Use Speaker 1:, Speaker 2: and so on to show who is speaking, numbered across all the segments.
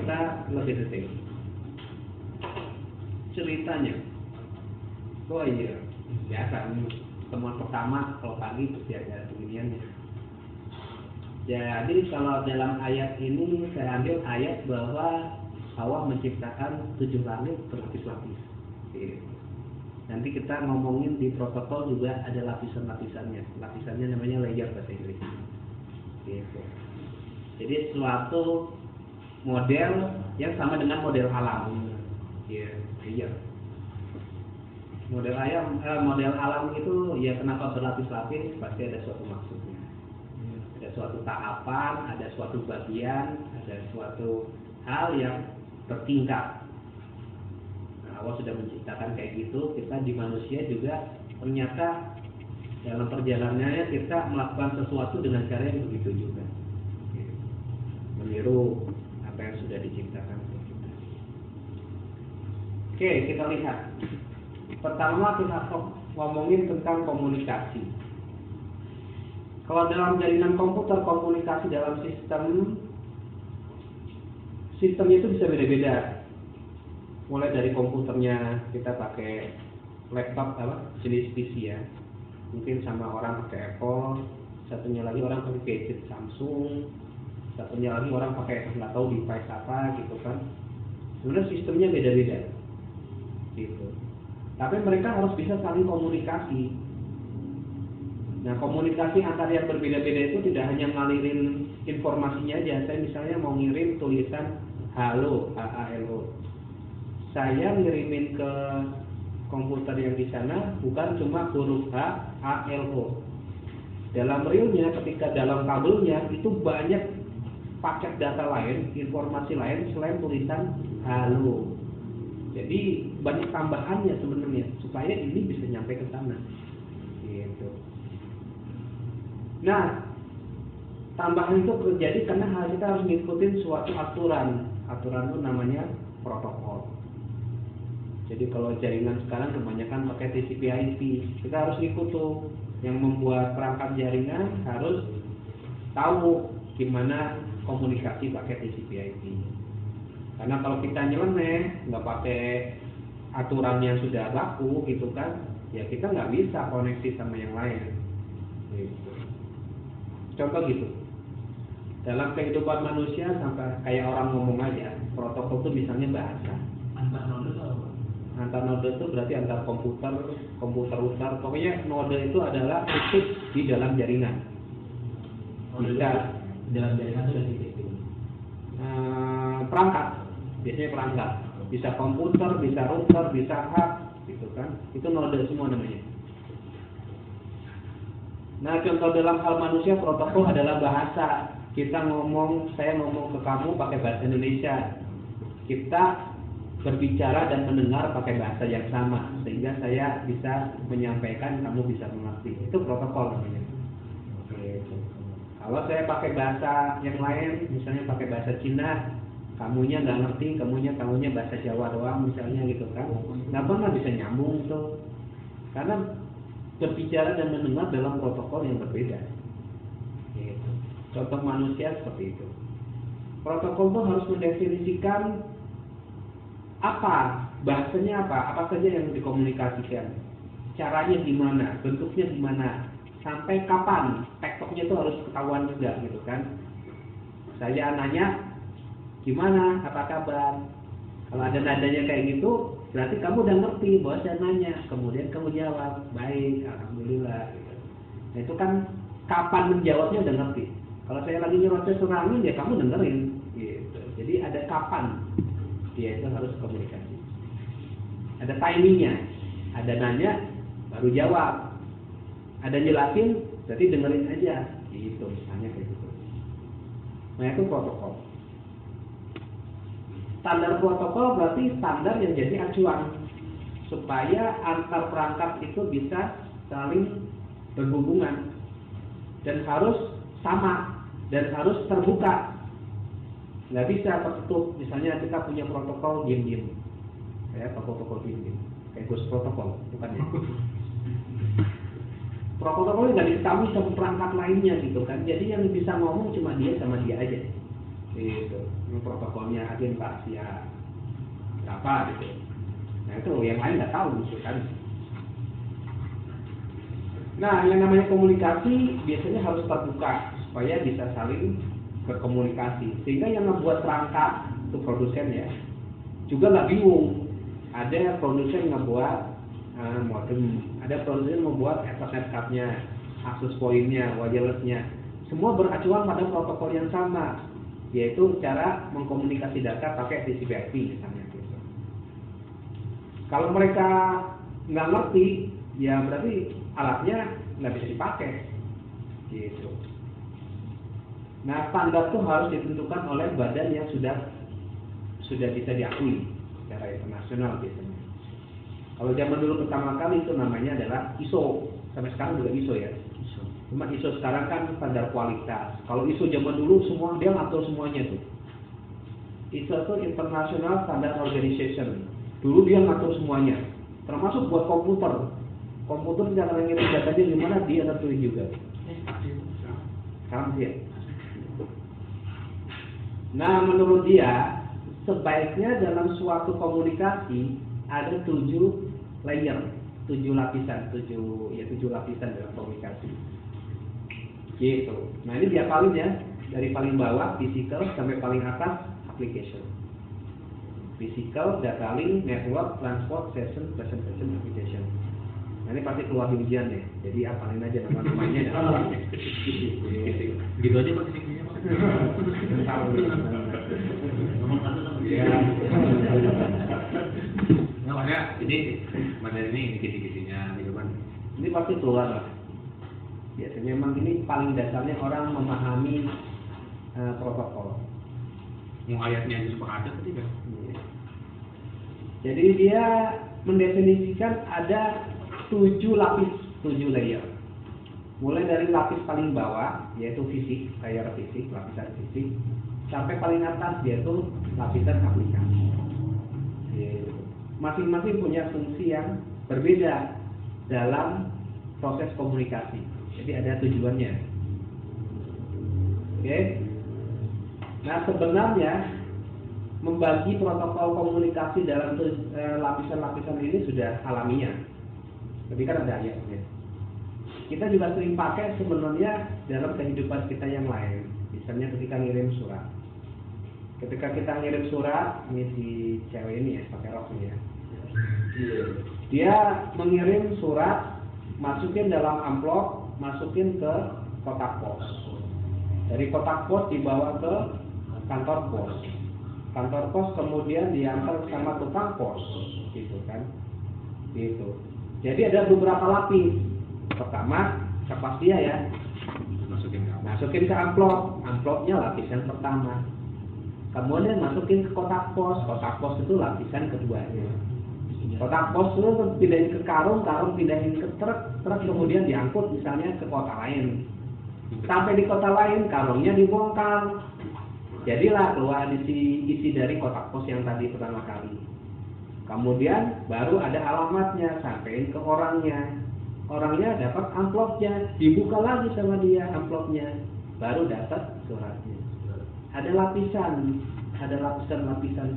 Speaker 1: kita lebih detail. Ceritanya, oh iya, biasa temuan pertama kalau pagi pasti ada beginiannya. Jadi kalau dalam ayat ini saya ambil ayat bahwa Allah menciptakan 7 langit berlapis-lapis. Nanti kita ngomongin di protokol juga ada lapisan-lapisannya. Lapisannya namanya layer bahasa Inggris. Gitu. Jadi suatu model yang sama dengan model alam. Ya, iya. Model alam itu ya kenapa berlapis-lapis? Pasti ada suatu maksudnya. Ada suatu tahapan, ada suatu bagian, ada suatu hal yang bertingkat. Allah sudah menciptakan kayak gitu. Kita di manusia juga ternyata dalam perjalanannya kita melakukan sesuatu dengan cara yang begitu juga, meniru apa yang sudah diciptakan untuk kita. Oke, kita lihat. Pertama kita ngomongin tentang komunikasi. Kalau dalam jaringan komputer, komunikasi dalam sistemnya itu bisa beda-beda. Mulai dari komputernya kita pakai laptop jenis PC ya, mungkin sama orang pakai Apple, satunya lagi orang pakai gadget Samsung, satunya lagi orang pakai nggak tahu device apa gitu kan. Sebenarnya sistemnya beda-beda gitu, tapi mereka harus bisa saling komunikasi. Nah, komunikasi antar yang berbeda-beda itu tidak hanya ngalirin informasinya aja. Saya misalnya mau ngirim tulisan halo, HALO, saya ngirimin ke komputer yang di sana bukan cuma huruf H, A, L, O. Dalam realnya, ketika dalam kabelnya itu banyak paket data lain, informasi lain selain tulisan halo. Jadi banyak tambahannya sebenarnya supaya ini bisa nyampe ke sana. Gitu. Nah, tambahan itu terjadi karena kita harus ngikutin suatu aturan. Aturan itu namanya protokol. Jadi kalau jaringan sekarang kebanyakan pakai TCP/IP, kita harus ikut tuh. Yang membuat perangkat jaringan harus tahu gimana komunikasi pakai TCP/IP. Karena kalau kita nyeleneh, nggak pakai aturan yang sudah baku gitu kan, ya kita nggak bisa koneksi sama yang lain. Gitu. Contoh gitu. Dalam kehidupan manusia sampai kayak orang ngomong aja, protokol itu misalnya bahasa. Antar node itu berarti antar komputer besar. Pokoknya node itu adalah titik di dalam jaringan. Bisa
Speaker 2: dalam jaringan itu ada titik.
Speaker 1: Perangkat, biasanya perangkat. Bisa komputer, bisa router, bisa hub, gitu kan? Itu node semua namanya. Nah, contoh dalam hal manusia protokol adalah bahasa. Saya ngomong ke kamu pakai bahasa Indonesia. Kita berbicara dan mendengar pakai bahasa yang sama sehingga saya bisa menyampaikan, kamu bisa mengerti. Itu protokol namanya. Gitu. Kalau saya pakai bahasa yang lain, misalnya pakai bahasa Cina, kamunya nggak ngerti, kamunya bahasa Jawa doang misalnya gitu kan, nggak pernah bisa nyambung tuh. Karena berbicara dan mendengar dalam protokol yang berbeda. Gitu. Contoh manusia seperti itu. Protokol itu harus mendefinisikan apa, bahasanya apa saja yang dikomunikasikan, caranya gimana, bentuknya gimana, sampai kapan, tektoknya itu harus ketahuan juga gitu kan. Saya nanya, gimana, apa kabar? Kalau ada nadanya kayak gitu, berarti kamu udah ngerti bahwa saya nanya, kemudian kamu jawab, baik, alhamdulillah. Gitu. Nah, itu kan kapan menjawabnya udah ngerti. Kalau saya lagi nyerocos angin, ya kamu dengerin. Gitu. Jadi ada kapan. Dia itu harus komunikasi. Ada timingnya, ada nanya, baru jawab. Ada jelasin, berarti dengerin aja. Gitu, misalnya kayak gitu. Nah, itu protokol. Standar protokol berarti standar yang jadi acuan supaya antar perangkat itu bisa saling berhubungan dan harus sama dan harus terbuka. Nggak bisa tertutup. Misalnya kita punya protokol diem-diem, kayak protokol diem-diem, kayak ghost protokol, bukan ya? Protokolnya nggak diketahui sama perangkat lainnya gitu kan. Jadi yang bisa ngomong cuma dia sama dia aja. itu protokolnya agen rahasia berapa gitu. Nah itu yang lain nggak tahu gitu kan. Nah yang namanya komunikasi biasanya harus terbuka supaya bisa saling berkomunikasi, sehingga yang membuat perangkat itu produsen ya juga nggak bingung. Ada produsen ngebuat modem, ada produsen membuat Ethernet card-nya, akses pointnya, wireless-nya, semua beracuan pada protokol yang sama, yaitu cara mengkomunikasi data pakai TCP/IP misalnya gitu. Kalau mereka nggak ngerti, ya berarti alatnya nggak bisa dipakai gitu. Nah standar itu harus ditentukan oleh badan yang sudah bisa diakui secara internasional biasanya. Kalau zaman dulu pertama kali itu namanya adalah ISO, sampai sekarang juga ISO ya. Cuma ISO sekarang kan standar kualitas. Kalau ISO zaman dulu semua dia ngatur semuanya tuh. ISO itu International Standard Organization. Dulu dia ngatur semuanya, termasuk buat komputer. Komputer cara ngirim datanya gimana dia ngatur juga. Sekarang dia. Nah menurut dia sebaiknya dalam suatu komunikasi ada 7 layer, 7 lapisan dalam komunikasi. Gitu. Nah ini diapalin ya, dari paling bawah physical sampai paling atas application. Physical, data link, network, transport, session, presentation, application. Nah ini pasti keluar di ujian ya, jadi apalin aja nama-namanya.
Speaker 2: Gitu aja Pak fisiknya Pak. Nomor 1 sama dia. Nggak ada, jadi materi ini kisi-kisinya gitu kan.
Speaker 1: Ini pasti keluar lah. Biasanya memang ini paling dasarnya orang memahami protokol.
Speaker 2: Mau ayatnya aja suka ada ketika.
Speaker 1: Jadi dia mendefinisikan ada 7 lapis, 7 layer. Mulai dari lapis paling bawah yaitu fisik, layer fisik, lapisan fisik, sampai paling atas yaitu lapisan aplikasi. Masing-masing punya fungsi yang berbeda dalam proses komunikasi. Jadi ada tujuannya. Oke. Nah sebenarnya membagi protokol komunikasi dalam lapisan-lapisan ini sudah alamiah. Tapi kan ada ayatnya. Kita juga sering pakai sebenarnya dalam kehidupan kita yang lain. Misalnya ketika ngirim surat. Ketika kita ngirim surat, ini si cewek ini ya, pakai rok ini ya. Dia mengirim surat, masukin dalam amplop, masukin ke kotak pos. Dari kotak pos dibawa ke kantor pos. Kantor pos kemudian diantar sama tukang pos, gitu kan? Gitu. Jadi ada beberapa lapis. Pertama, kertas dia ya. Masukin ke amplop. Amplopnya lapisan pertama. Kemudian masukin ke kotak pos. Kotak pos itu lapisan keduanya. Kotak pos itu pindahin ke karung pindahin ke truk kemudian diangkut misalnya ke kota lain. Sampai di kota lain, karungnya dibongkar. Jadilah keluar isi dari kotak pos yang tadi pertama kali. Kemudian baru ada alamatnya, sampein ke orangnya. Orangnya dapat amplopnya, dibuka lagi sama dia amplopnya, baru dapat suratnya. Ada lapisan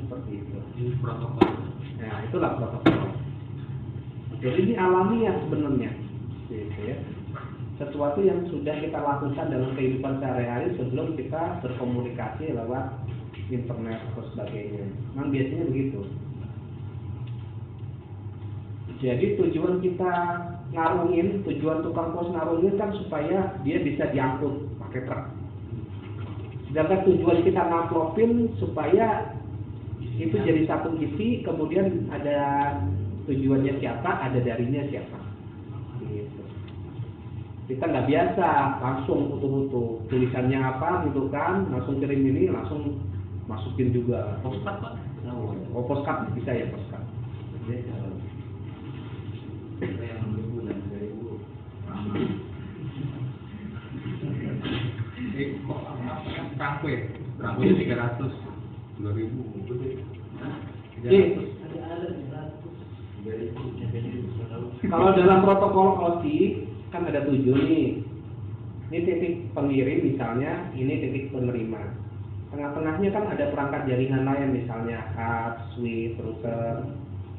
Speaker 1: seperti itu.
Speaker 2: Ini protokol.
Speaker 1: Nah, itulah protokol. Jadi ini alamiah sebenarnya, gitu ya. Sesuatu yang sudah kita lakukan dalam kehidupan sehari-hari sebelum kita berkomunikasi lewat internet atau sebagainya. Memang biasanya begitu. Jadi tujuan kita ngarungin, tujuan tukang pos ngarungin kan supaya dia bisa diangkut pakai truk. Sedangkan tujuan kita ngamplopin supaya itu jadi satu isi, kemudian ada tujuannya siapa, ada darinya siapa. Gitu. Kita nggak biasa langsung utuh-utuh tulisannya apa gitu kan, langsung kirim ini, langsung masukin juga.
Speaker 2: Postcard Pak?
Speaker 1: Oh postcard bisa ya postcard.
Speaker 2: Rangko ya? Rangko 300, 2000.
Speaker 1: Kalau dalam protokol OSI kan ada 7 nih. Ini titik pengirim misalnya, ini titik penerima. tengah-tengahnya kan ada perangkat jaringan lain, misalnya hub, switch, router,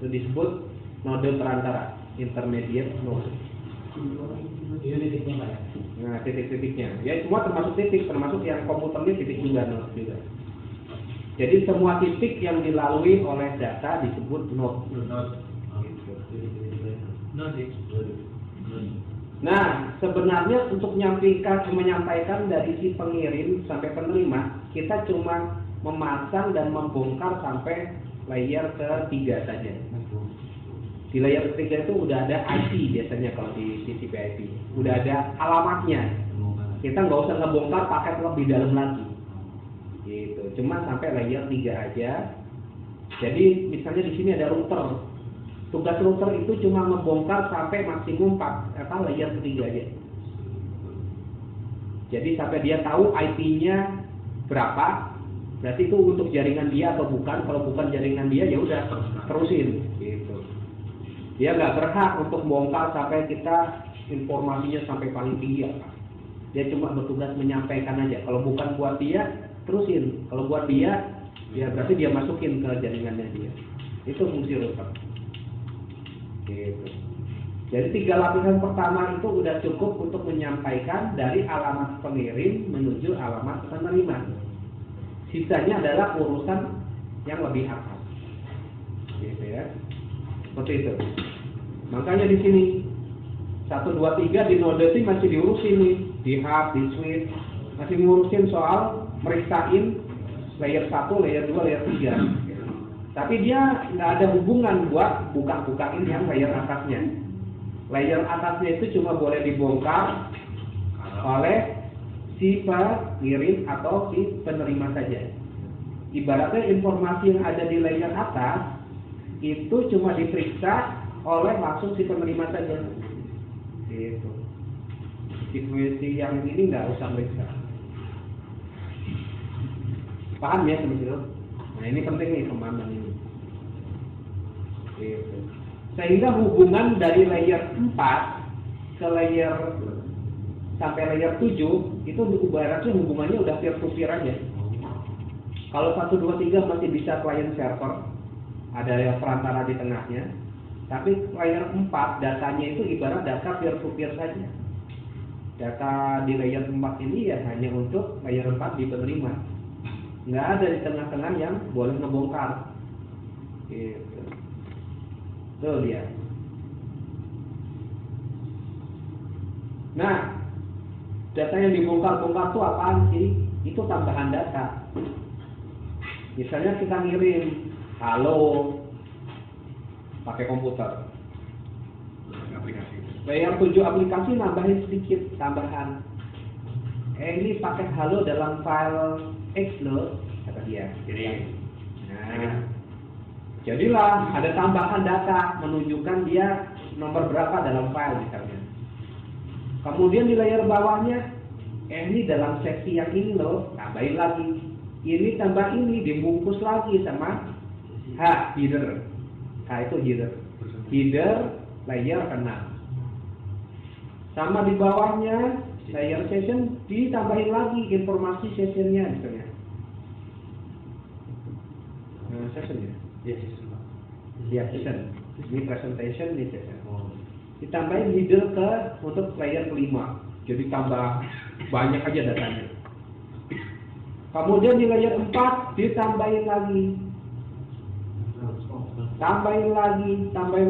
Speaker 1: itu disebut node perantara, intermediate node.
Speaker 3: Ini titiknya Pak ya?
Speaker 1: Nah, titik-titiknya, ya semua termasuk titik, termasuk yang komputernya titik juga, node juga. Jadi semua titik yang dilalui oleh data disebut node. Nah, sebenarnya untuk menyampaikan dari si pengirim sampai penerima, kita cuma memasang dan membongkar sampai layer ketiga saja. Di layer ketiga itu udah ada IP biasanya kalau di TCP/IP, udah ada alamatnya. Kita nggak usah ngebongkar paket lebih dalam lagi. Gitu. Cuma sampai layer 3 aja. Jadi misalnya di sini ada router. Tugas router itu cuma membongkar sampai maksimum layer ketiga aja. Jadi sampai dia tahu IP-nya berapa, berarti itu untuk jaringan dia atau bukan. Kalau bukan jaringan dia, ya udah terusin. Gitu. Dia nggak berhak untuk bongkar sampai kita informasinya sampai paling tinggi. Dia cuma bertugas menyampaikan aja. Kalau bukan buat dia, terusin. Kalau buat dia, ya berarti dia masukin ke jaringannya dia. Itu fungsi router. Gitu. Jadi 3 lapisan pertama itu udah cukup untuk menyampaikan dari alamat pengirim menuju alamat penerima. Sisanya adalah urusan yang lebih atas. Gitu ya. Seperti itu. Makanya di sini 1, 2, 3 di node ini masih diurusin nih, di hub, di switch, masih ngurusin soal meriksain layer 1, layer 2, layer 3. Tapi dia nggak ada hubungan buat buka-bukain yang layer atasnya. Layer atasnya itu cuma boleh dibongkar oleh si pengirim atau si penerima saja. Ibaratnya informasi yang ada di layer atas itu cuma diperiksa oleh langsung si penerima saja. Gitu. Si yang ini nggak usah periksa. Paham ya teman-teman? Nah ini penting nih pemahaman ini. Gitu. Sehingga hubungan dari layer 4 ke layer sampai layer 7 itu ibaratnya hubungannya udah peer-to-peer aja. Kalau 1, 2, 3 masih bisa client server, ada yang perantara di tengahnya. Tapi layer 4 datanya itu ibarat data peer-to-peer saja. Data di layer 4 ini ya hanya untuk layer 4 di penerima. Nggak ada di tengah-tengah yang boleh ngebongkar. Gitu. Tuh dia. Nah, data yang dibongkar-bongkar itu apaan sih? Itu tambahan data. Misalnya kita ngirim halo pakai komputer.
Speaker 2: Aplikasi.
Speaker 1: Layer 7 aplikasi nambahin sedikit tambahan. Ini paket halo dalam file X loh, kata dia. Nah, jadilah ada tambahan data menunjukkan dia nomor berapa dalam file misalnya. Kemudian di layar bawahnya, ini dalam seksi yang ini loh, tambahin lagi. Ini tambah ini, dibungkus lagi sama header. Itu header. Header layer 6. Sama di bawahnya layer session ditambahin lagi informasi sessionnya misalnya. Session ya? Ya session. Ini presentation, ini session. Ditambahin header untuk layer kelima. Jadi tambah banyak aja datanya. Kemudian di layer 4 ditambahin lagi. Tambahin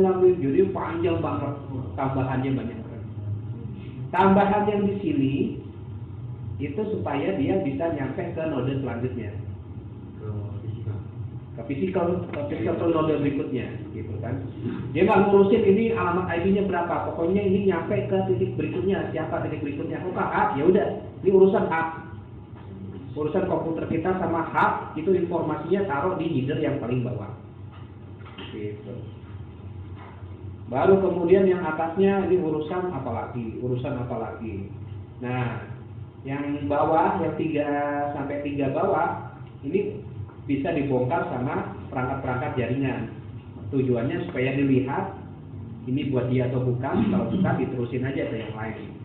Speaker 1: lagi. Jadi panjang banget. Tambahannya banyak. Tambahan yang di sini itu supaya dia bisa nyampe ke node selanjutnya. Ke physical node berikutnya, gitu kan? Dia nggak ngurusin ini alamat ID-nya berapa, pokoknya ini nyampe ke titik berikutnya, siapa titik berikutnya? Oh hub, ya udah, ini urusan hub, urusan komputer kita sama hub itu informasinya taruh di header yang paling bawah, gitu. Baru kemudian yang atasnya ini urusan apa lagi? Nah, yang bawah, yang 3 sampai 3 bawah ini bisa dibongkar sama perangkat-perangkat jaringan. Tujuannya supaya dilihat ini buat dia atau bukan. Kalau bukan diterusin aja ke yang lain.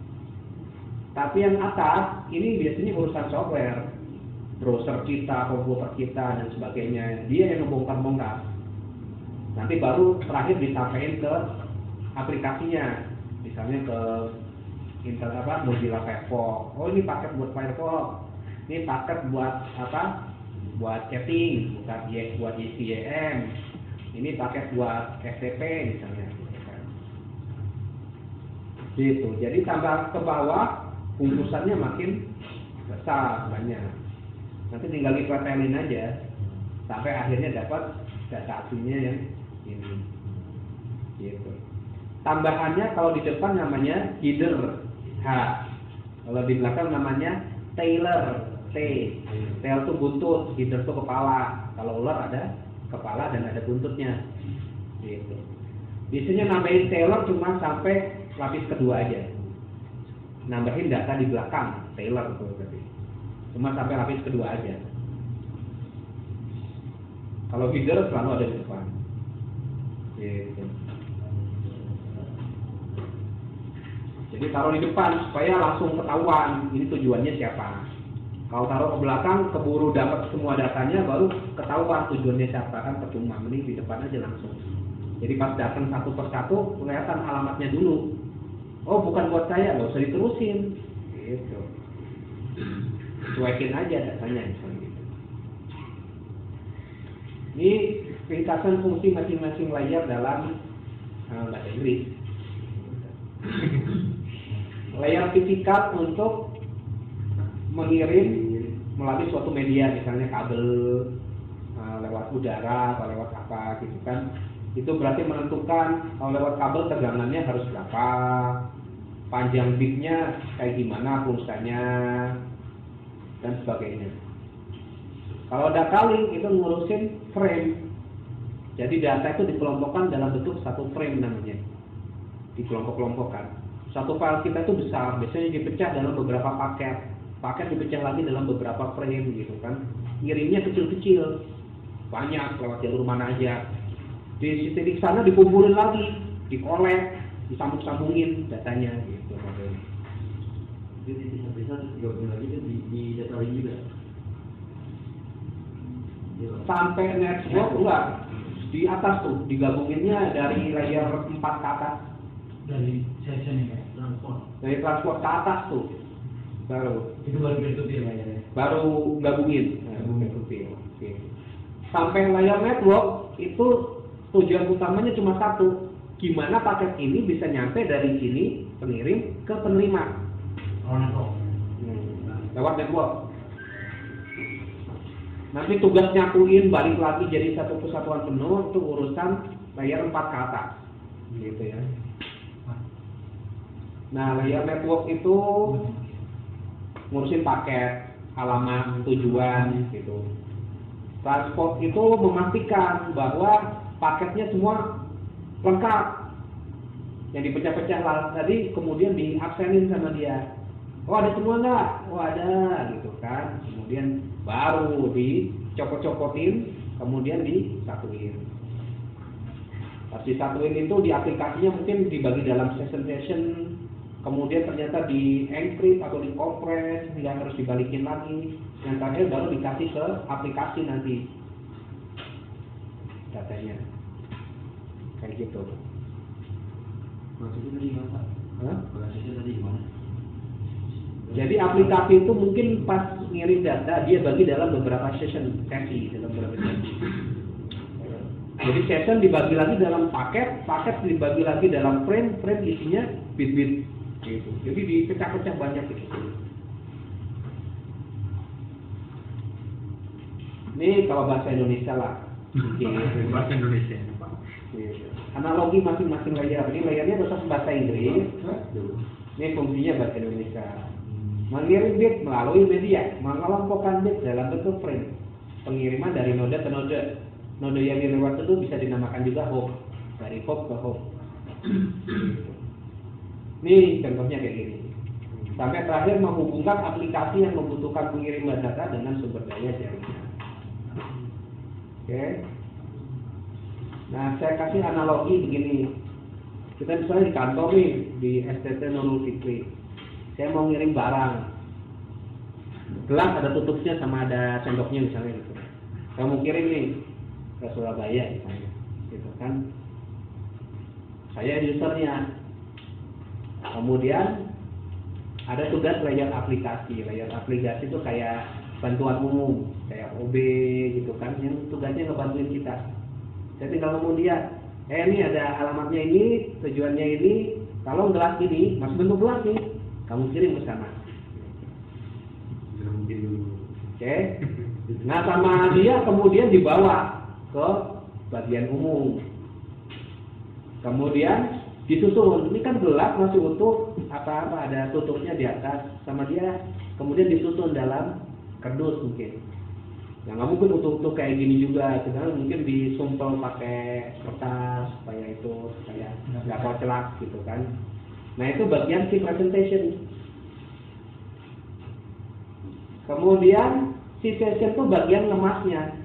Speaker 1: Tapi yang atas ini biasanya urusan software. browser kita, komputer kita dan sebagainya, dia yang ngebongkar-bongkar. Nanti baru terakhir disampaikan ke aplikasinya, misalnya ke Mozilla Firefox. Oh ini paket buat Firefox, ini paket buat apa? Buat chatting, buat ICM, ini paket buat FTP misalnya. Gitu. Jadi tambah ke bawah bungkusannya makin besar banyak. Nanti tinggal dipretelin aja sampai akhirnya dapat data aslinya yang ini. Gitu. Tambahannya kalau di depan namanya header H, kalau di belakang namanya tailer T. Tail itu buntut, header itu kepala. Kalau ular ada kepala dan ada buntutnya. Gitu. Biasanya nambahin tailer cuma sampai lapis kedua aja. Nambahin data di belakang tailer itu berarti. Cuma sampai lapis kedua aja. Kalau header selalu ada di depan. Gitu. Jadi taruh di depan supaya langsung ketahuan ini tujuannya siapa. Kalau taruh ke belakang keburu dapat semua datanya baru ketahuan tujuannya siapa, kan percuma. Mending di depan aja langsung. Jadi pas datang satu persatu kelihatan alamatnya dulu. Oh bukan buat saya, nggak usah diterusin. Gitu. Cuekin aja datanya misalnya gitu. Ini ringkasan fungsi masing-masing layar dalam bahasa Inggris. Layar fisikal untuk mengirim melalui suatu media, misalnya kabel lewat udara atau lewat apa gitu kan. Itu berarti menentukan kalau lewat kabel tegangannya harus berapa, panjang bitnya kayak gimana pulsanya dan sebagainya. Kalau data link itu ngurusin frame. Jadi data itu dikelompokkan dalam bentuk satu frame namanya. Dikelompok-kelompokkan. Satu file kita itu besar, biasanya dipecah dalam beberapa paket. Paket dipecah lagi dalam beberapa frame gitu kan. Ngirimnya kecil-kecil. Banyak lewat jalur mana aja. Di titik sana dikumpulin lagi, dikolek, disambung-sambungin datanya gitu modelnya.
Speaker 3: Jadi titik sampai 130 lagi itu di data link juga.
Speaker 1: Sampai network enggak, di atas tuh digabunginnya dari layer 4 ke atas.
Speaker 3: Dari session ya, transport.
Speaker 1: Dari transport ke atas tuh baru.
Speaker 3: Itu baru peer-to-peer ya.
Speaker 1: Baru gabungin. Peer-to-peer. Oke. Sampai layar network itu tujuan utamanya cuma satu. Gimana paket ini bisa nyampe dari sini pengirim ke penerima.
Speaker 3: Network.
Speaker 1: Lewat network. Nanti tugas nyatuin balik lagi jadi satu kesatuan penuh itu urusan layar 4 ke atas. Gitu ya. Nah, layar network itu ngurusin paket, alamat, tujuan gitu. Transport itu memastikan bahwa paketnya semua lengkap. Yang dipecah-pecah tadi kemudian diabsenin sama dia. Oh ada semua nggak? Oh ada gitu kan. Kemudian baru dicopot-copotin, kemudian disatuin. Pas disatuin itu di aplikasinya mungkin dibagi dalam session-session. Kemudian ternyata di encrypt atau di kompres, nggak harus dibalikin lagi. Yang terakhir baru dikasih ke aplikasi nanti datanya. Kayak gitu.
Speaker 3: Prosesnya tadi gimana? Prosesnya tadi gimana?
Speaker 1: Jadi aplikasi itu mungkin pas ngirim data dia bagi dalam beberapa sesi dalam beberapa sesi. Jadi session dibagi lagi dalam paket dibagi lagi dalam frame isinya bit-bit gitu. Jadi dipecah-pecah banyak gitu. Ini kalau bahasa Indonesia lah.
Speaker 2: Bahasa Indonesia.
Speaker 1: Gitu. Analogi masing-masing layar. Ini layarnya bahasa Inggris. Ini fungsinya bahasa Indonesia. Mengirim bit melalui media, mengelompokkan bit dalam bentuk frame. Pengiriman dari node ke node. Node yang dilewat itu bisa dinamakan juga hop. Dari hop ke hop. Ini contohnya kayak gini. Sampai terakhir menghubungkan aplikasi yang membutuhkan pengiriman data dengan sumber daya jaringan. Oke. Nah, saya kasih analogi begini. Kita misalnya di kantor nih, di STT Nurul Fikri. Saya mau ngirim barang. gelas ada tutupnya sama ada sendoknya misalnya gitu. Kamu kirim nih ke Surabaya misalnya, gitu kan? Saya usernya. Kemudian ada tugas layer aplikasi. Layer aplikasi itu kayak bantuan umum, kayak OB gitu kan, yang tugasnya ngebantuin kita. Saya tinggal ngomong dia, ini ada alamatnya ini, tujuannya ini, kalau gelas ini masih bentuk gelas nih, kamu kirim ke sana.
Speaker 2: Mungkin dulu.
Speaker 1: Oke. Nah sama dia kemudian dibawa ke bagian umum. Kemudian disusun. Ini kan gelas masih utuh, apa-apa ada tutupnya di atas sama dia. Kemudian disusun dalam kardus mungkin. Ya nggak mungkin utuh-utuh kayak gini juga, sebenarnya mungkin disumpel pakai kertas supaya itu kayak nggak kocelak gitu kan. Nah itu bagian si presentation. Kemudian si session itu bagian ngemasnya,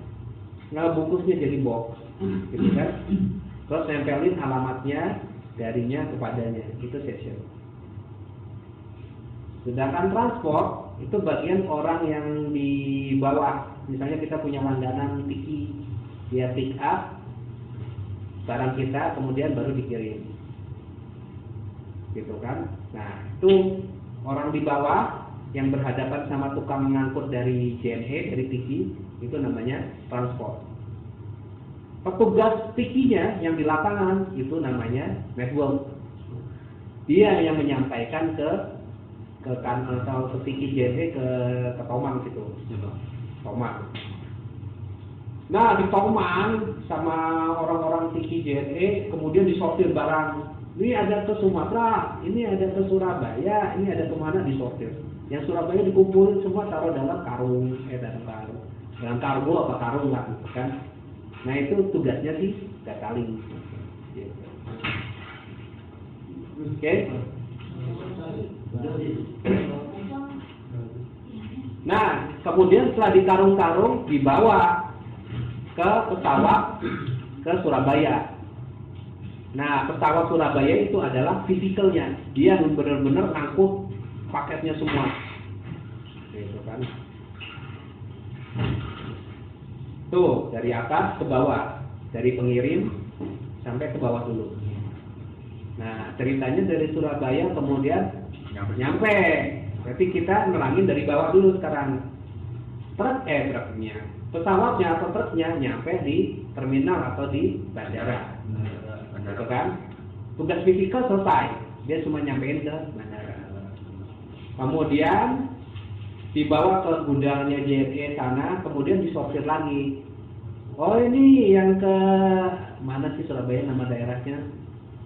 Speaker 1: ngebungkusnya jadi box, gitu kan. Terus nempelin alamatnya, darinya kepadanya, itu session. Sedangkan transport itu bagian orang yang di bawah. Misalnya kita punya langganan tiki, dia pick up barang kita, kemudian baru dikirim, gitu kan. Nah itu orang di bawah yang berhadapan sama tukang mengangkut dari JNE, dari tiki, itu namanya transport. Petugas tikinya yang di lapangan itu namanya network. Dia yang menyampaikan ke kantor atau ke tiki JNE ke Tomang gitu. Tomang. Nah di Tomang sama orang-orang tiki JNE kemudian disortir barang. Ini ada ke Sumatera, ini ada ke Surabaya, ini ada kemana disortir. Yang Surabaya dikumpulin semua taruh dalam karung, dalam kargo apa karung lah, gitu kan. Nah itu tugasnya sih dataling. Gitu. Oke. Nah, kemudian setelah di karung-karung dibawa ke pesawat ke Surabaya. Nah, pesawat Surabaya itu adalah fisikalnya. Dia benar-benar angkut paketnya semua. Gitu kan. Tuh, dari atas ke bawah. Dari pengirim sampai ke bawah dulu. Nah, ceritanya dari Surabaya kemudian nyampe. Berarti kita nerangin dari bawah dulu sekarang. Truknya, pesawatnya atau truknya nyampe di terminal atau di bandara. Gitu kan? Tugas fisikal selesai. Dia cuma nyampein ke bandara. Kemudian dibawa ke gudangnya JNE sana, kemudian disortir lagi. Oh ini yang ke mana sih Surabaya nama daerahnya?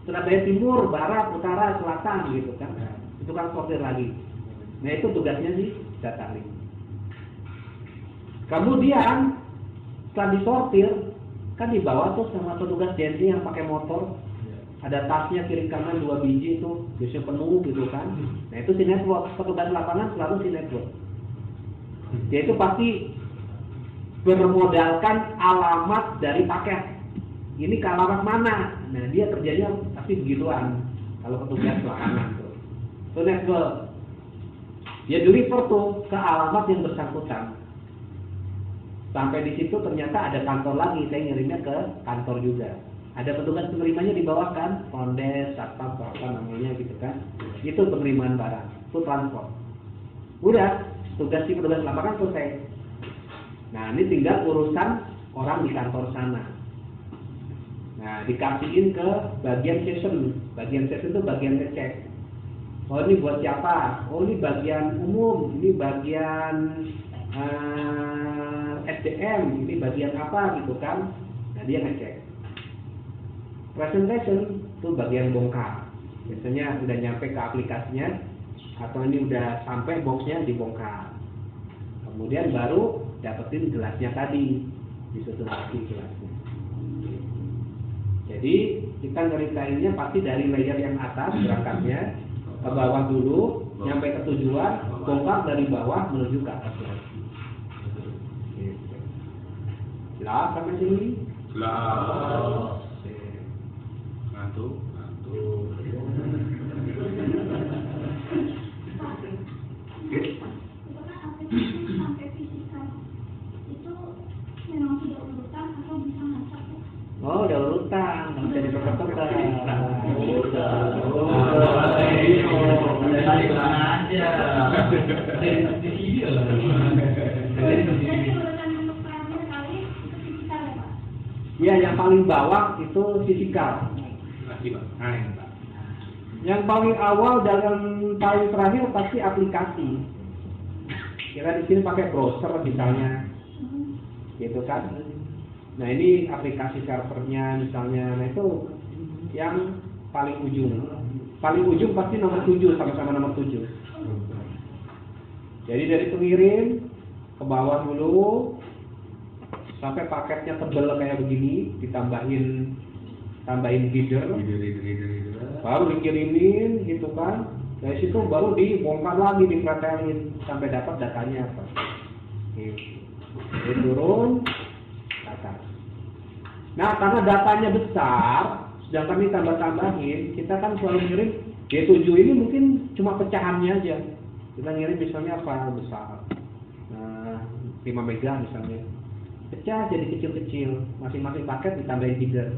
Speaker 1: Surabaya Timur, Barat, Utara, Selatan gitu kan? Itu kan sortir lagi. Nah itu tugasnya sih dataling. Kemudian setelah disortir kan dibawa tuh sama petugas JNE yang pakai motor. Ada tasnya kiri kanan 2 biji itu biasanya penuh gitu kan. Nah itu si network, petugas lapangan selalu si network. Dia itu pasti bermodalkan alamat dari paket. Ini ke alamat mana? Nah dia kerjanya pasti begituan. Kalau petugas lapangan tuh. Itu network. Dia deliver tuh ke alamat yang bersangkutan. Sampai di situ ternyata ada kantor lagi, saya ngirimnya ke kantor juga. Ada petugas penerimanya di bawah kan, kondes, satpam, apa namanya gitu kan. Itu penerimaan barang, itu transport. Udah, tugas si petugas lapangan selesai. Nah ini tinggal urusan orang di kantor sana. Nah dikasihin ke bagian session. Bagian session itu bagian ngecek. Oh ini buat siapa? Oh ini bagian umum, ini bagian SDM, ini bagian apa gitu kan? Nah dia ngecek. Presentation itu bagian bongkar. Biasanya udah nyampe ke aplikasinya atau ini udah sampai boxnya dibongkar. Kemudian baru dapetin gelasnya tadi, disusun lagi gelasnya. Jadi kita nyeritainnya pasti dari layer yang atas berangkatnya. Ke bawah dulu, nyampe ke tujuan, bongkar dari bawah menuju ke atas lagi. Jelas sampai sini?
Speaker 2: Jelas. Ngantuk. Oke.
Speaker 1: Oh, udah urutan, nggak bisa ditukar-tukar.
Speaker 3: Dari mana aja? Di sini lah.
Speaker 1: Ya, yang paling bawah itu fisikal.
Speaker 2: Lagi Pak. Nah, ini Pak.
Speaker 1: Yang paling awal dan paling terakhir pasti aplikasi. Kita di sini pakai browser misalnya, gitu kan. Nah ini aplikasi servernya misalnya, nah itu yang paling ujung. Paling ujung pasti nomor 7, sama-sama nomor 7. Jadi dari pengirim ke bawah dulu, sampai paketnya tebel kayak begini, tambahin header, baru dikirimin gitu kan. Dari situ baru dibongkar lagi, dipretelin sampai dapat datanya apa. Gitu. Jadi turun data. Nah karena datanya besar, sedangkan ditambah-tambahin, kita kan selalu ngirim D7 ini mungkin cuma pecahannya aja. Kita ngirim misalnya file besar, nah 5 mega misalnya, pecah jadi kecil-kecil, masing-masing paket ditambahin header.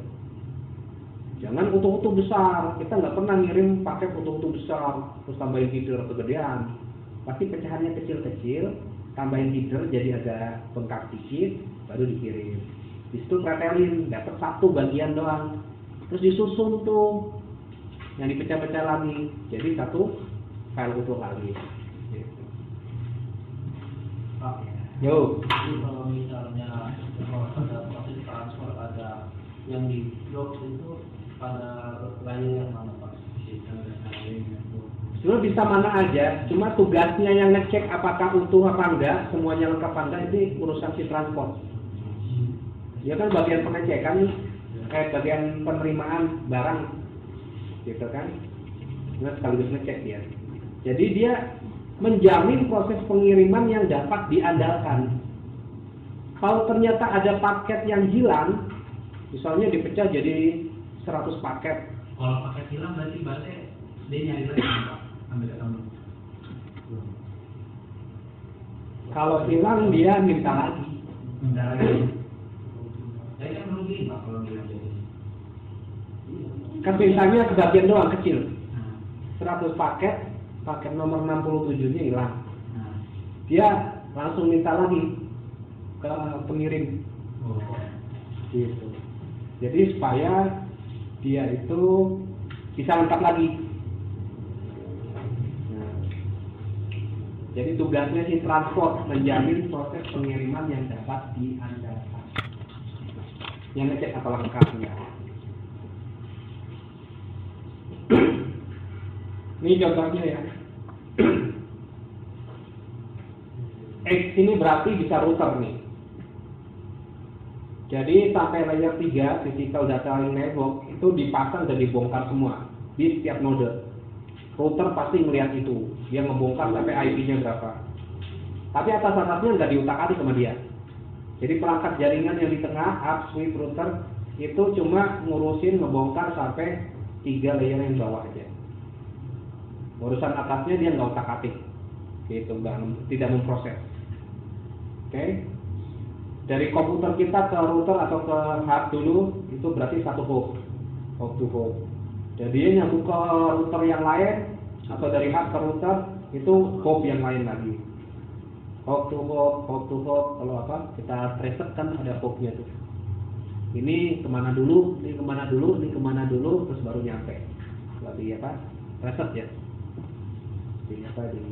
Speaker 1: Jangan utuh-utuh besar, kita nggak pernah ngirim paket utuh-utuh besar terus tambahin header kegedean. Pasti pecahannya kecil-kecil, tambahin header jadi agak bengkak dikit, baru dikirim. Di situ pretelin, dapat satu bagian doang, terus disusun tuh yang dipecah-pecah lagi, jadi satu file utuh lagi. Gitu.
Speaker 3: Pak,
Speaker 1: Yo.
Speaker 3: jadi kalau misalnya ada proses transfer, ada yang di blok itu pada layer yang mana Pak?
Speaker 1: Sebenarnya bisa mana aja, cuma tugasnya yang ngecek apakah utuh apa enggak, semuanya lengkap apa enggak, ini urusan si transport. Dia kan bagian pengecekan nih, bagian penerimaan barang, gitu kan? Nah, sekaligus ngecek dia. Jadi dia menjamin proses pengiriman yang dapat diandalkan. Kalau ternyata ada paket yang hilang, misalnya dipecah jadi 100 paket.
Speaker 3: Kalau paket hilang berarti dia nyari lagi Pak, ambil kamu.
Speaker 1: Kalau hilang dia minta lagi.
Speaker 3: Minta lagi. Saya kan merugi Pak kalau bilang jadi.
Speaker 1: Kan mintanya sebagian doang kecil. 100 paket nomor 67-nya hilang. Dia langsung minta lagi ke pengirim. Gitu. Jadi supaya dia itu bisa lengkap lagi. Nah, jadi tugasnya si transport menjamin proses pengiriman yang dapat diandalkan. Yang ngecek apa lengkapnya. Ini contohnya ya. X ini berarti bisa router nih. Jadi sampai layer 3 physical data link network itu dipasang dan dibongkar semua di setiap node. Router pasti melihat itu, dia ngebongkar sampai IP-nya berapa. Tapi atas-atasnya nggak diutak-atik sama dia. Jadi perangkat jaringan yang di tengah, hub, switch, router itu cuma ngurusin ngebongkar sampai 3 layer yang bawah aja. Urusan atasnya dia nggak utak-atik, gitu, tidak memproses. Oke. Dari komputer kita ke router atau ke hub dulu, itu berarti satu hop to hop. Jadi dia nyambung ke router yang lain, atau dari hub ke router, itu hop yang lain lagi. Hop to hop, kalau apa, kita reset kan ada hopnya tuh. Ini kemana dulu, ini kemana dulu, ini kemana dulu, terus baru nyampe. Berarti apa? Reset ya. Di apa, di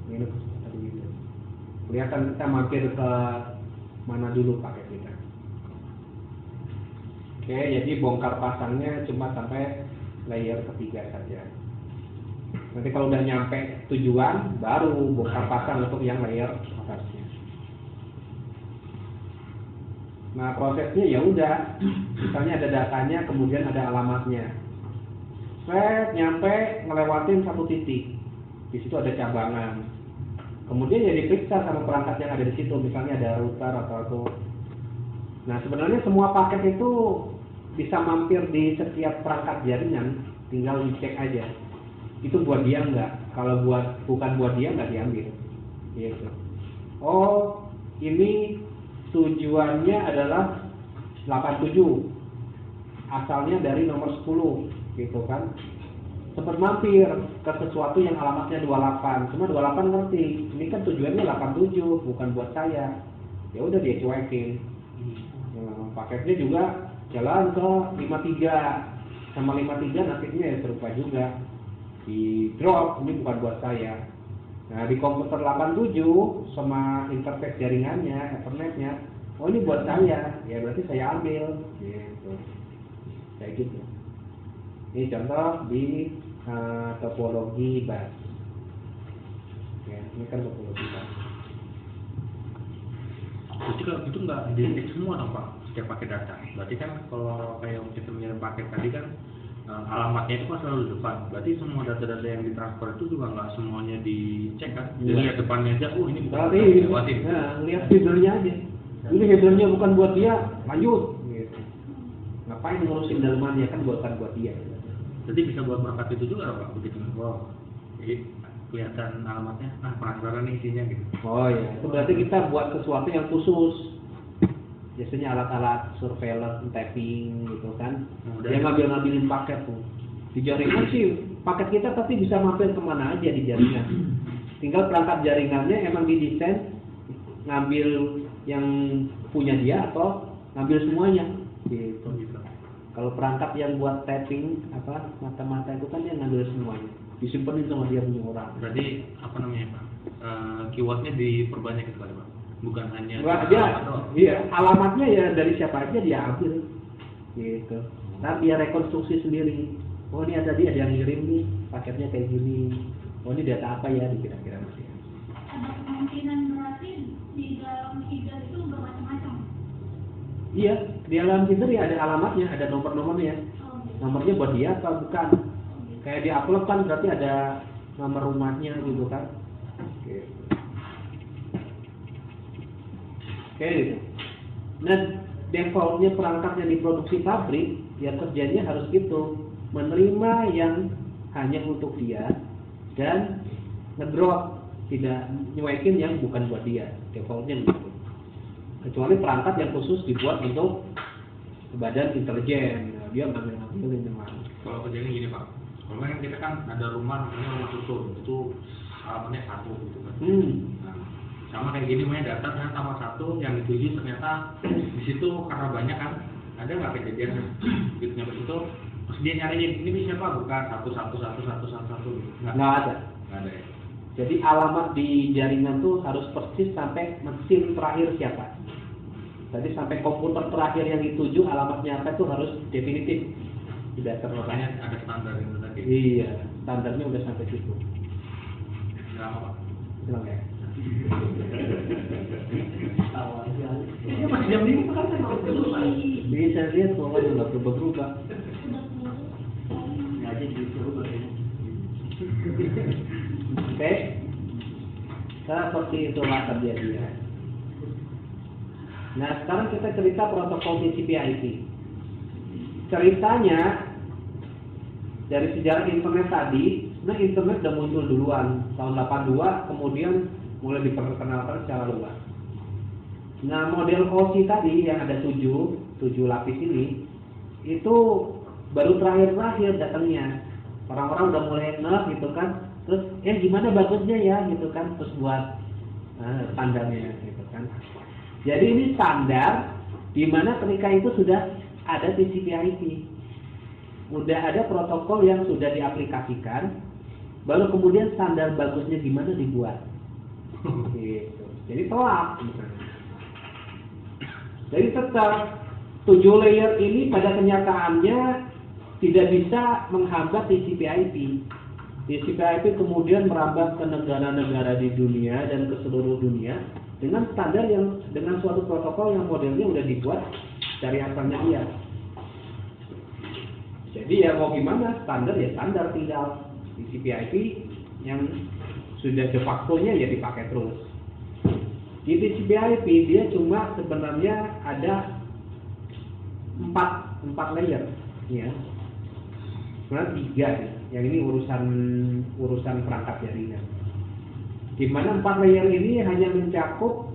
Speaker 1: minus atau di Windows. Kelihatan kita mampir ke mana dulu pakai kita. Oke, jadi bongkar pasangnya cuma sampai layer ketiga saja. Nanti kalau udah nyampe tujuan, baru bongkar pasang untuk yang layer atasnya. Nah, prosesnya ya udah, misalnya ada datanya, kemudian ada alamatnya. Nyampe ngelewatin satu titik, di situ ada cabangan. Kemudian ya diperiksa sama perangkat yang ada di situ, misalnya ada router atau. Nah sebenarnya semua paket itu bisa mampir di setiap perangkat jaringan, tinggal dicek aja. Itu buat dia nggak? Kalau bukan buat dia nggak diambil. Gitu. Oh ini tujuannya adalah 87, asalnya dari nomor 10 gitu kan. Sempat mampir ke sesuatu yang alamatnya 28, cuma 28 ngerti ini kan tujuannya 87 bukan buat saya, ya udah dia cuekin. Paketnya juga jalan ke 53 sama 53 nasibnya ya serupa juga, di drop, ini bukan buat saya. Nah di komputer 87 sama interface jaringannya, ethernetnya, oh ini buat saya, ya berarti saya ambil gitu. Kayak gitu. Ini contoh di topologi bus. Ya, ini kan topologi bus.
Speaker 2: Jadi kalau itu nggak identik semua dong Pak, setiap pakai data. Berarti kan kalau kayak kita mengirim paket tadi kan alamatnya itu kan selalu di depan. Berarti semua data-data yang ditransfer itu juga nggak semuanya dicek kan? Jadi lihat depannya aja, oh ini bukan lewatin.
Speaker 1: Nah, lihat headernya aja. Ini headernya bukan buat dia, lanjut. Gitu. Ngapain ngurusin dalamannya, kan bukan buat dia.
Speaker 2: Jadi bisa buat perangkat itu juga Pak, begitu. Wow. Jadi kelihatan alamatnya, penasaran nih isinya gitu.
Speaker 1: Oh ya, itu berarti kita buat sesuatu yang khusus. Biasanya alat-alat surveillance, tapping gitu kan. Dia ngambil-ngambilin paket tuh. Di jaringan sih, paket kita pasti bisa mampir kemana aja di jaringan. Tinggal perangkat jaringannya emang didesain ngambil yang punya dia atau ngambil semuanya. Gitu. Kalau perangkat yang buat tapping mata-mata itu kan dia ngambil semuanya, disimpenin sama dia punya orang.
Speaker 2: Berarti apa namanya Pak? Keywordnya diperbanyak gitu kali Pak? Bukan hanya
Speaker 1: iya, alamatnya ya dari siapa aja dia ambil gitu. Nah dia rekonstruksi sendiri. Oh ini ada yang ngirim nih paketnya kayak gini. Oh ini data apa ya dikira-kira masih.
Speaker 4: Ada kemungkinan berarti di dalam header itu bermacam-macam.
Speaker 1: Iya, di dalam header ya ada alamatnya, ada nomor-nomornya. Nomornya buat dia atau bukan? Kayak di upload kan berarti ada nomor rumahnya gitu kan. Kayak gitu. Nah, defaultnya perangkat yang diproduksi pabrik, ya kerjanya harus gitu, menerima yang hanya untuk dia dan ngedrop, tidak nyuekin yang bukan buat dia. Defaultnya gitu. Kecuali perangkat yang khusus dibuat untuk badan intelijen, nah, dia ngambil-ngambilin yang lain.
Speaker 2: Kalau kerjanya gini Pak, kalau kan kita kan ada rumah namanya rumah susun, itu alamatnya 1 gitu kan. Nah, sama kayak gini namanya data ternyata tambah 1 yang dituju ternyata di situ karena banyak kan, ada nggak kejadian gitu nyampe situ terus dia nyariin ini bisa Pak bukan 1111111
Speaker 1: Nggak ada.
Speaker 2: Nggak ada ya.
Speaker 1: Jadi alamat di jaringan tuh harus persis sampai mesin terakhir siapa. Jadi sampai komputer terakhir yang dituju alamatnya apa itu harus definitif. Tidak
Speaker 2: Makanya ada standar itu tadi.
Speaker 1: Iya, standarnya udah sampai situ.
Speaker 2: Lama Pak.
Speaker 1: Bilang ya.
Speaker 3: Tahu aja.
Speaker 2: Ini masih jam 5 kan saya mau
Speaker 1: Bisa lihat pokoknya nggak berubah-ubah.
Speaker 3: Ya aja disuruh berarti.
Speaker 1: Oke. Seperti itulah terjadinya. Nah, sekarang kita cerita protokol TCP/IP. Ceritanya dari sejarah internet tadi, nah internet udah muncul duluan tahun 82, kemudian mulai diperkenalkan secara luas. Nah, model OSI tadi yang ada 7 lapis ini, itu baru terakhir datangnya. Orang-orang udah mulai gitu kan, terus gimana bagusnya ya gitu kan, terus buat standarnya gitu kan. Jadi ini standar di mana ketika itu sudah ada TCP/IP, udah ada protokol yang sudah diaplikasikan, baru kemudian standar bagusnya gimana dibuat. Gitu. Jadi telat. Jadi tetap 7 layer ini pada kenyataannya tidak bisa menghambat TCP/IP. TCP/IP kemudian merambah ke negara-negara di dunia dan ke seluruh dunia dengan standar yang dengan suatu protokol yang modelnya udah dibuat dari asalnya dia. Jadi ya mau gimana, standar ya standar, tinggal TCP/IP yang sudah de facto-nya ya dipakai terus. Di TCP/IP dia cuma sebenarnya ada 4 layer ya. Sebenarnya 3 ya. Yang ini urusan perangkat jaringan. Di mana 4 layer ini hanya mencakup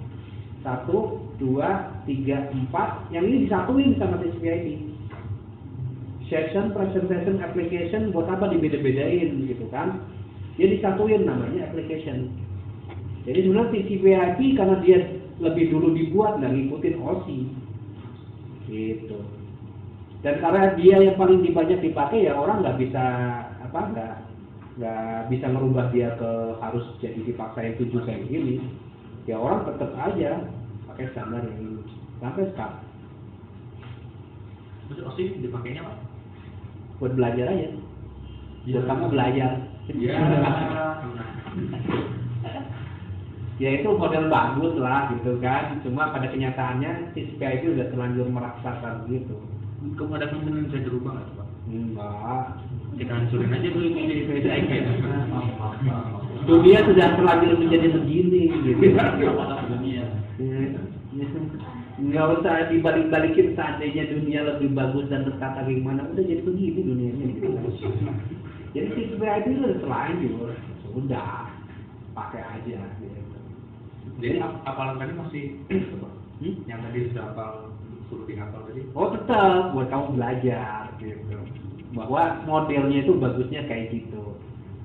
Speaker 1: 1, 2, 3, 4. Yang ini disatuin sama TCP/IP. session, presentation, application, buat apa dibeda-bedain gitu kan? Dia disatuin namanya application. Jadi sebenarnya TCP/IP karena dia lebih dulu dibuat dan ngikutin OSI gitu. Dan karena dia yang paling banyak dipakai ya orang nggak bisa nggak bisa merubah dia ke harus jadi dipaksain 7 kayak gini. Ya orang tetap aja pakai standar yang ini sampai sekarang.
Speaker 2: Terus OSI dipakainya apa?
Speaker 1: Buat belajar aja. Buat kamu belajar.
Speaker 2: Iya.
Speaker 1: Ya itu model bagus lah gitu kan. Cuma pada kenyataannya TCP/IP udah terlanjur meraksakan gitu.
Speaker 2: Kamu ada kemungkinan bisa dirubah nggak, Pak?
Speaker 1: Enggak.
Speaker 2: Kita hancurin aja dulu TCP/IP.
Speaker 1: Dunia sudah terlanjur menjadi begini gitu.
Speaker 3: dunia.
Speaker 1: Nggak usah dibalik-balikin seandainya dunia lebih bagus dan tertata gimana, udah jadi begini dunianya gitu. Jadi TCP/IP itu udah terlanjur, udah pakai aja gitu.
Speaker 2: Jadi apalan tadi masih yang tadi sudah hafal suruh dihafal tadi?
Speaker 1: Oh tetap buat kamu belajar gitu. Bahwa modelnya itu bagusnya kayak gitu.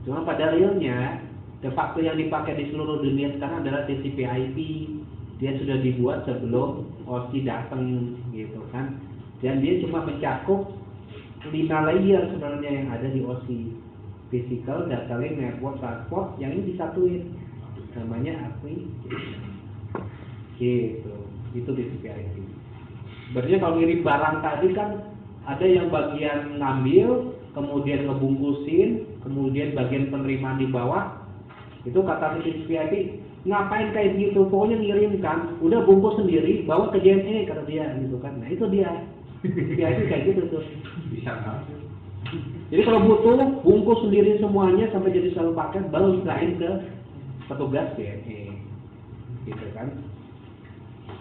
Speaker 1: Cuma pada realnya de facto yang dipakai di seluruh dunia sekarang adalah TCP/IP. Dia sudah dibuat sebelum OSI datang gitu kan. Dan dia cuma mencakup 5 layer sebenarnya yang ada di OSI. Physical, data link, network, transport, yang ini disatuin. Namanya API gitu. Itu TCP/IP. Berarti kalau ngirim barang tadi kan ada yang bagian ngambil, kemudian ngebungkusin, kemudian bagian penerimaan di bawah. Itu kata TCP/IP, ngapain kayak gitu? Pokoknya ngirim kan, udah bungkus sendiri, bawa ke JNE kata dia gitu kan. Nah itu dia. TCP/IP kayak gitu tuh.
Speaker 2: Bisa nggak?
Speaker 1: Jadi kalau butuh, bungkus sendiri semuanya sampai jadi satu paket, baru serahin ke petugas JNE. Gitu kan.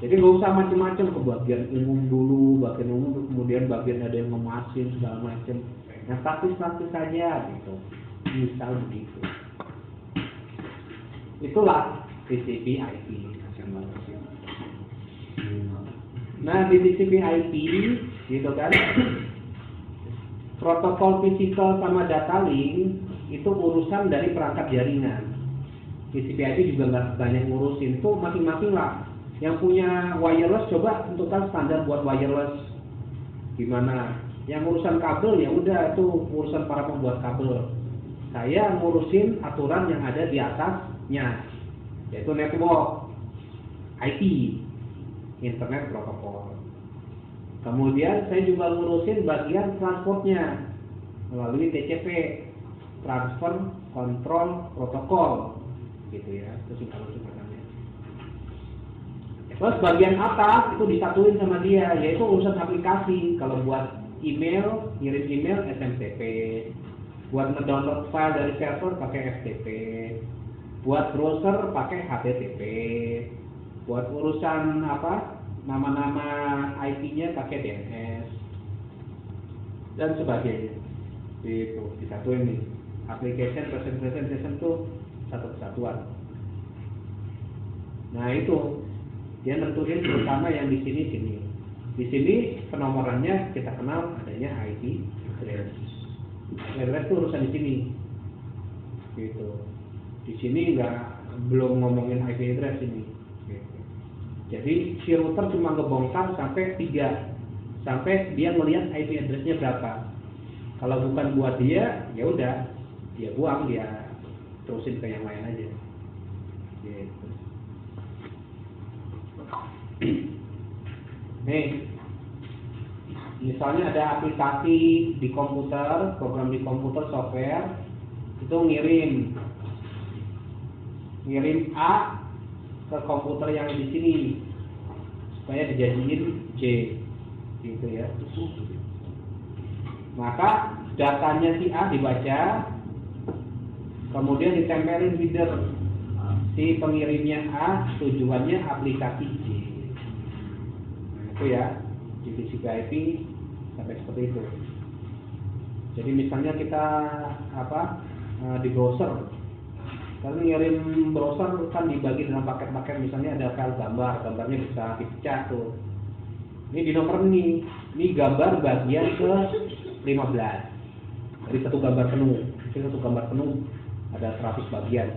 Speaker 1: Jadi nggak usah macam-macam ke bagian umum dulu, bagian umum kemudian bagian ada yang ngemasin segala macam. Yang praktis-praktis saja gitu. Misal begitu. Itulah TCP/IP. Nah di TCP/IP gitu kan, protokol fisikal sama data link itu urusan dari perangkat jaringan. TCP/IP juga nggak banyak ngurusin, itu masing-masing lah. Yang punya wireless coba tentukan standar buat wireless gimana. Yang urusan kabel ya udah itu urusan para pembuat kabel. Saya ngurusin aturan yang ada di atasnya, yaitu network, IP, internet protokol. Kemudian saya juga ngurusin bagian transportnya melalui TCP, transfer control protokol, gitu ya, itu singkatan-singkatannya. Terus bagian atas itu disatuin sama dia, yaitu urusan aplikasi. Kalau buat email, ngirim email SMTP. Buat ngedownload file dari server pakai FTP. Buat browser pakai HTTP. Buat urusan nama-nama IP-nya pakai DNS. Dan sebagainya. Itu disatuin nih. Application, presentation tuh satu kesatuan. Nah itu dia nentuin terutama yang di sini. Di sini penomorannya kita kenal adanya IP address. Address itu urusan di sini. Gitu. Di sini belum ngomongin IP address ini. Gitu. Jadi si router cuma ngebongkar sampai 3, sampai dia melihat IP addressnya berapa. Kalau bukan buat dia, ya udah dia buang, dia terusin ke yang lain aja. Gitu. Nih, misalnya ada aplikasi di komputer, program di komputer, software, itu ngirim A ke komputer yang di sini supaya dijadiin C, gitu ya. Maka datanya si A dibaca, kemudian ditempelin header si pengirimnya A, tujuannya aplikasi C. Itu ya, di TCP/IP sampai seperti itu. Jadi misalnya kita di browser, kalau ngirim browser kan dibagi dalam paket-paket. Misalnya ada file gambarnya bisa dipecah tuh. Ini di nomor ini gambar bagian ke Jadi satu gambar penuh. Jadi satu gambar penuh ada 100 bagian.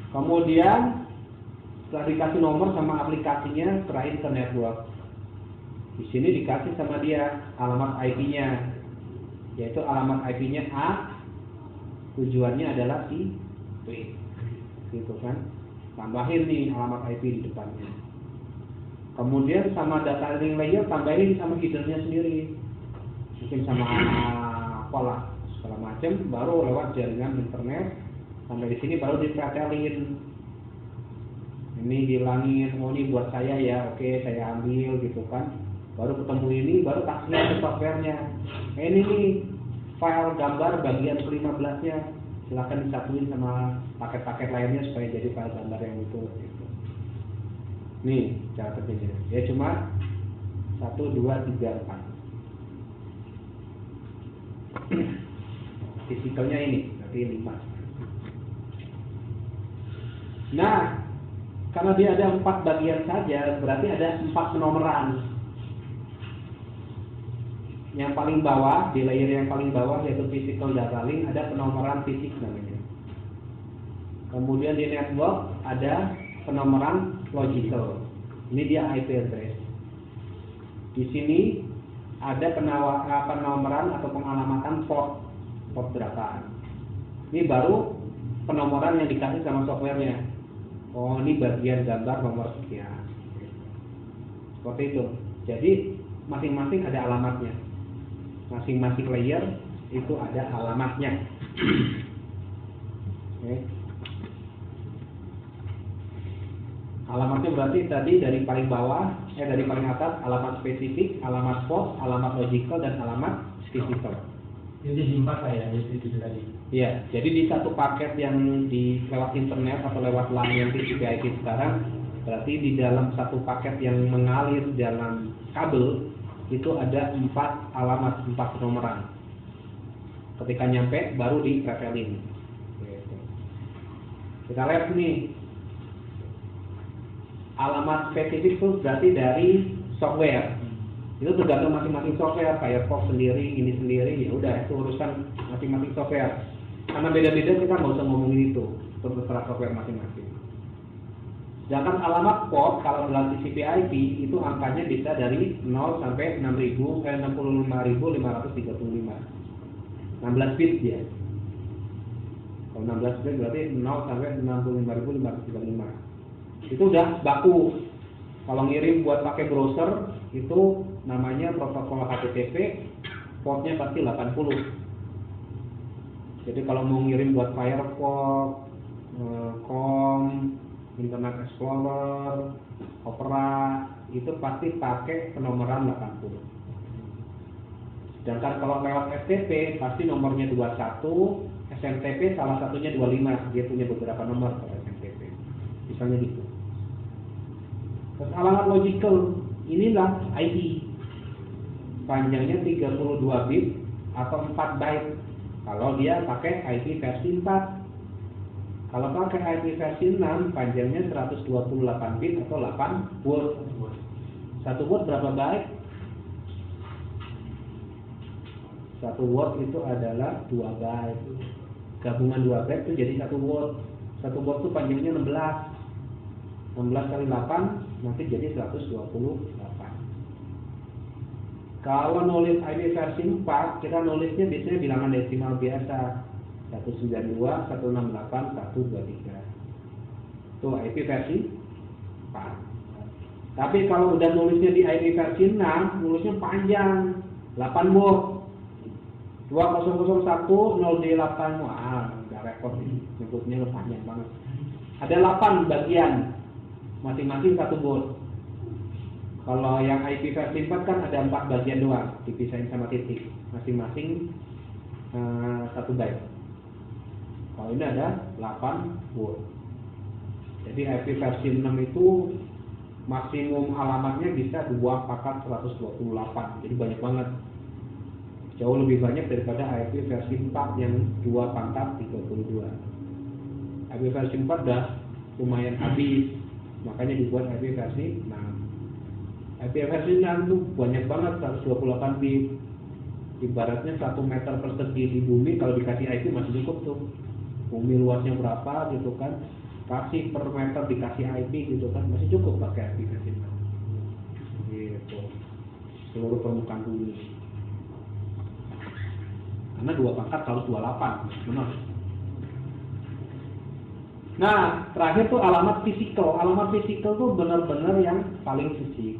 Speaker 1: Kemudian setelah dikasih nomor sama aplikasinya, serahin ke network. Di sini dikasih sama dia alamat IP-nya, yaitu alamat IP-nya A, tujuannya adalah si B, gitu kan? Tambahin nih alamat IP di depannya. Kemudian sama data link layer tambahin sama hiddennya sendiri, mungkin sama apalah segala macam, baru lewat jaringan internet sampai di sini baru dipretelin. Ini dihilangin, oh ini buat saya ya, oke saya ambil gitu kan. Baru ketemu ini, baru kasih ke softwarenya. Ini nih file gambar bagian ke-15-nya, silahkan disatuin sama paket-paket lainnya supaya jadi file gambar yang utuh. Gitu. Nih cara kerjanya. Ya cuma 1, 2, 3, 4. Fisikalnya ini, berarti 5. Nah, karena dia ada 4 bagian saja, berarti ada 4 penomoran. Yang paling bawah, di layer yang paling bawah yaitu physical data link, ada penomoran fisik namanya. Kemudian di network ada penomoran logical. Ini dia IP address. Di sini ada penomoran atau pengalamatan port berapa. Ini baru penomoran yang dikasih sama softwarenya. Oh, ini bagian gambar nomor sekian. Seperti itu. Jadi masing-masing ada alamatnya. Masing-masing layer itu ada alamatnya. Okay. Alamatnya berarti tadi dari paling bawah, dari paling atas alamat spesifik, alamat port, alamat logical dan alamat physical.
Speaker 3: Jadi 4 ya, jadi itu tadi.
Speaker 1: Iya, jadi di satu paket yang lewat internet atau lewat LAN yang TCP/IP sekarang, berarti di dalam satu paket yang mengalir dalam kabel itu ada 4 alamat, 4 penomoran. Ketika nyampe baru dipretelin. Kita lihat nih, alamat spesifik itu berarti dari software. Itu tergantung masing-masing software, Firefox sendiri, ini sendiri, ya udah itu urusan masing-masing software. Karena beda-beda kita nggak usah ngomongin itu, terserah software masing-masing. Sedangkan alamat port kalau dalam TCP/IP itu angkanya bisa dari 0 sampai 65.535. 16 bit dia. Kalau 16 bit berarti 0 sampai 65.535. Itu udah baku. Kalau ngirim buat pakai browser itu namanya protokol HTTP, portnya pasti 80. Jadi kalau mau ngirim buat Firefox, Chrome, Internet Explorer, Opera, itu pasti pakai penomoran 80. Sedangkan kalau lewat FTP pasti nomornya 21, SMTP salah satunya 25, dia punya beberapa nomor kalau SMTP. Misalnya gitu. Terus alamat logical, inilah IP. Panjangnya 32 bit atau 4 byte. Kalau dia pakai IP versi 4. Kalau pakai IP versi 6, panjangnya 128 bit atau 8 word. 1 word berapa byte? 1 word itu adalah 2 byte. Gabungan 2 byte itu jadi 1 word. 1 word itu panjangnya 16. 16 kali 8 nanti jadi 128. Kalau nulis IP versi 4, kita nulisnya biasanya bilangan desimal biasa. 192, 168, 123. Itu IP versi 4. Tapi kalau udah nulisnya di IP versi 6, nulisnya panjang, 8 word. 2001-0D8, wah, udah repot nih, nyebutnya panjang banget. Ada 8 bagian, masing-masing 1 word. Kalau yang IP versi 4 kan ada 4 bagian doang, dipisahin sama titik, masing-masing 1 byte. Kalau ini ada 8 word. Jadi IP versi 6 itu maksimum alamatnya bisa 2/128, jadi banyak banget. Jauh lebih banyak daripada IP versi 4 yang 2/32. IP versi 4 dah lumayan habis, makanya dibuat IP versi 6. IP versi 6 tuh banyak banget, 128 bit. Ibaratnya 1 meter persegi di bumi kalau dikasih IP masih cukup tuh. Bumi luasnya berapa gitu kan, kasih per meter dikasih IP gitu kan, masih cukup pakai IP Fashion gitu, seluruh permukaan bumi. Karena 2 pangkat harus 28, benar. Nah, terakhir tuh alamat fisikal. Alamat fisikal tuh benar-benar yang paling fisik.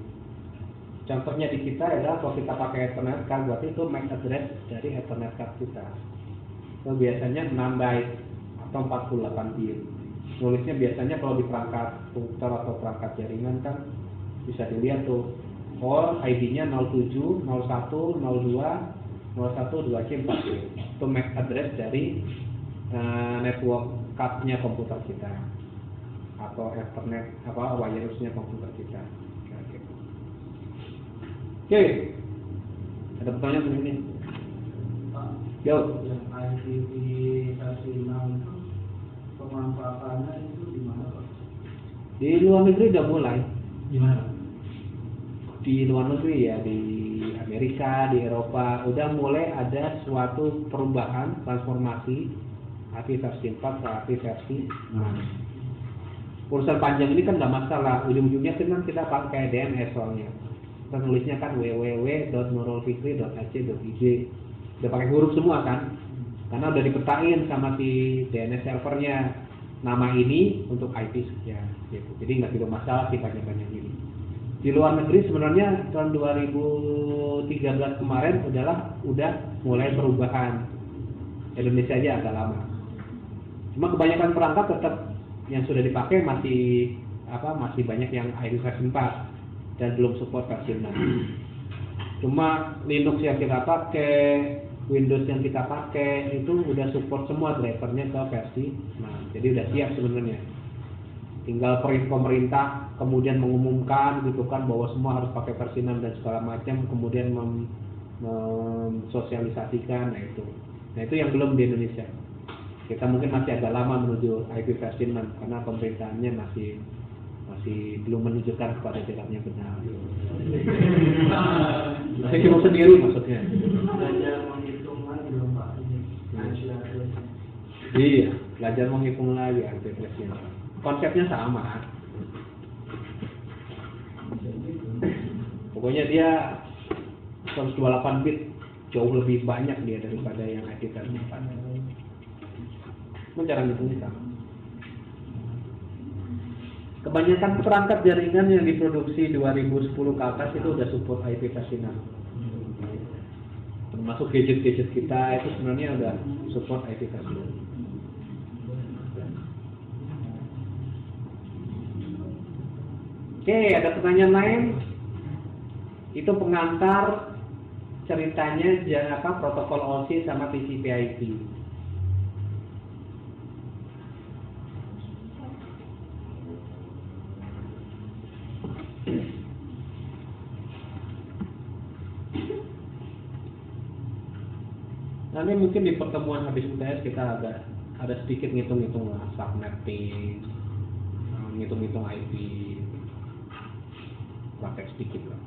Speaker 1: Contohnya di kita adalah kalau kita pakai Ethernet card, berarti itu MAC address dari Ethernet card kita. Itu biasanya 6 byte atau 48 bit. Nulisnya biasanya kalau di perangkat komputer atau perangkat jaringan kan bisa dilihat tuh. Oh, ID-nya 07, 01, 02, 01, 2C, 4C. Itu MAC address dari network card-nya komputer kita atau Ethernet wireless-nya komputer kita. Oke. Ada pertanyaan sebelum ini?
Speaker 3: Pak,
Speaker 1: Yo.
Speaker 3: yang IPv versi 6 itu pemanfaatannya itu di mana, Pak?
Speaker 1: Di luar negeri udah mulai.
Speaker 3: Di mana, Pak?
Speaker 1: Di luar negeri ya, di Amerika, di Eropa udah mulai ada suatu perubahan transformasi IP versi 4 ke IP versi 6. Urusan panjang ini kan nggak masalah, ujung-ujungnya kan kita pakai DNS soalnya. Kita nulisnya kan www.nurulfikri.ac.id, udah pakai huruf semua kan, karena udah dipetain sama si DNS servernya nama ini untuk IP sekian gitu. Jadi nggak ada masalah sih panjang-panjang ini. Di luar negeri sebenarnya tahun 2013 kemarin udah mulai perubahan. Indonesia aja agak lama. Cuma kebanyakan perangkat tetap yang sudah dipakai masih banyak yang IP versi 4 dan belum support versi 6. Cuma Linux yang kita pakai, Windows yang kita pakai itu udah support semua drivernya ke versi 6. Jadi udah siap sebenarnya. Tinggal pemerintah kemudian mengumumkan gitu kan bahwa semua harus pakai versi 6 dan segala macam, kemudian mensosialisasikan. Nah itu yang belum di Indonesia. Kita mungkin masih agak lama menuju IP versi 6 karena pemerintahannya masih belum menunjukkan kepada jalannya benar. Saya cuma sendiri maksudnya.
Speaker 3: Belajar menghitung lagi dong, Pak.
Speaker 1: Iya, belajar menghitung lagi IP versi 6. Konsepnya sama. Pokoknya dia 128 bit jauh lebih banyak dia daripada yang IP versi 4. Cara ngitungnya sama. Kebanyakan perangkat jaringan yang diproduksi 2010 ke atas itu udah support IP versi 6. Termasuk gadget-gadget kita itu sebenarnya udah support IP versi 6. Oke, ada pertanyaan lain? Itu pengantar ceritanya protokol OSI sama TCP/IP. Nanti mungkin di pertemuan habis UTS kita ada sedikit ngitung-ngitung lah, subnetting, ngitung-ngitung IP, praktek sedikit lah.